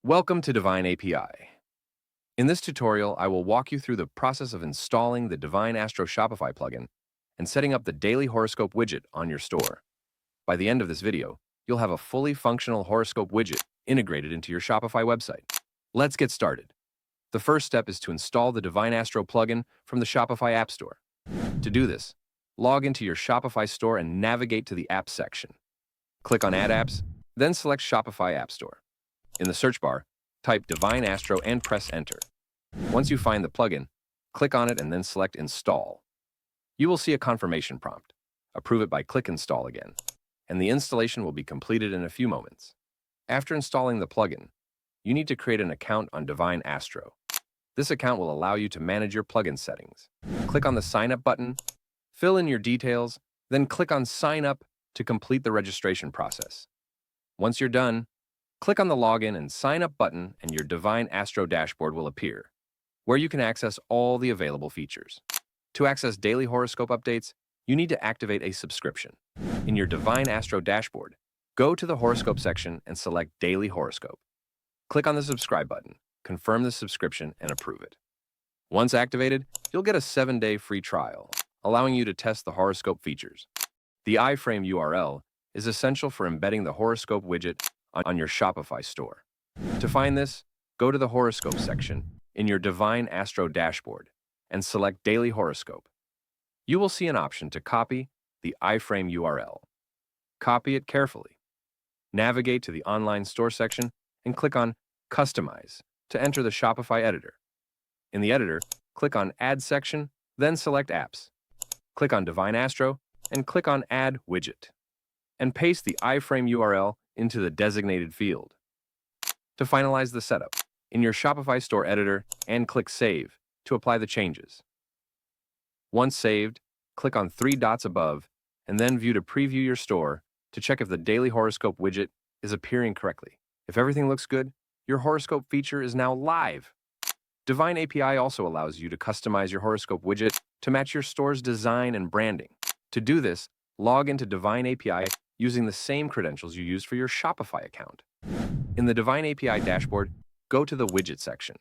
Welcome to Divine API. In this tutorial, I will walk you through the process of installing the Divine Astro Shopify plugin and setting up the Daily Horoscope widget on your store. By the end of this video, you'll have a fully functional horoscope widget integrated into your Shopify website. Let's get started. The first step is to install the Divine Astro plugin from the Shopify App Store. To do this, log into your Shopify store and navigate to the Apps section. Click on Add Apps, then select Shopify App Store. In the search bar, type Divine Astro and press Enter. Once you find the plugin, click on it and then select Install. You will see a confirmation prompt. Approve it by click Install again, and the installation will be completed in a few moments. After installing the plugin, you need to create an account on Divine Astro. This account will allow you to manage your plugin settings. Click on the Sign Up button, fill in your details, then click on Sign Up to complete the registration process. Once you're done, click on the Login and Sign Up button and your Divine Astro dashboard will appear, where you can access all the available features. To access daily horoscope updates, you need to activate a subscription. In your Divine Astro dashboard, go to the Horoscope section and select Daily Horoscope. Click on the Subscribe button, confirm the subscription, and approve it. Once activated, you'll get a 7-day free trial, allowing you to test the horoscope features. The iFrame URL is essential for embedding the horoscope widget on your Shopify store. To find this, go to the Horoscope section in your Divine Astro dashboard and select Daily Horoscope. You will see an option to copy the iFrame URL. Copy it carefully. Navigate to the Online Store section and click on Customize to enter the Shopify editor. In the editor, click on Add section, then select Apps. Click on Divine Astro and click on Add Widget, and paste the iFrame URL into the designated field. To finalize the setup, in your Shopify store editor and click Save to apply the changes. Once saved, click on 3 dots above and then view to preview your store to check if the Daily Horoscope widget is appearing correctly. If everything looks good, your horoscope feature is now live. Divine API also allows you to customize your horoscope widget to match your store's design and branding. To do this, log into Divine API using the same credentials you used for your Shopify account. In the Divine API dashboard, go to the Widget section,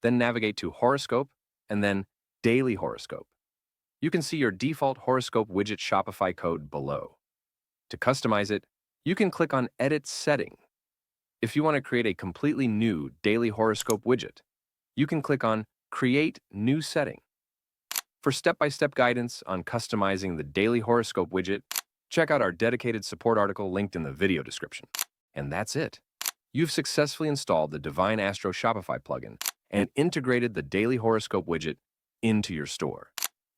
then navigate to Horoscope and then Daily Horoscope. You can see your default horoscope widget Shopify code below. To customize it, you can click on Edit Setting. If you want to create a completely new Daily Horoscope widget, you can click on Create New Setting. For step-by-step guidance on customizing the Daily Horoscope widget, check out our dedicated support article linked in the video description. And that's it. You've successfully installed the Divine Astro Shopify plugin and integrated the Daily Horoscope widget into your store.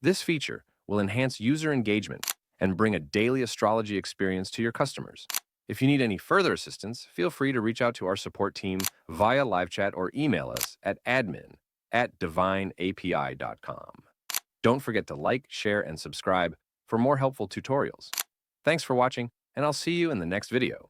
This feature will enhance user engagement and bring a daily astrology experience to your customers. If you need any further assistance, feel free to reach out to our support team via live chat or email us at admin@divineapi.com. Don't forget to like, share, and subscribe for more helpful tutorials. Thanks for watching, and I'll see you in the next video.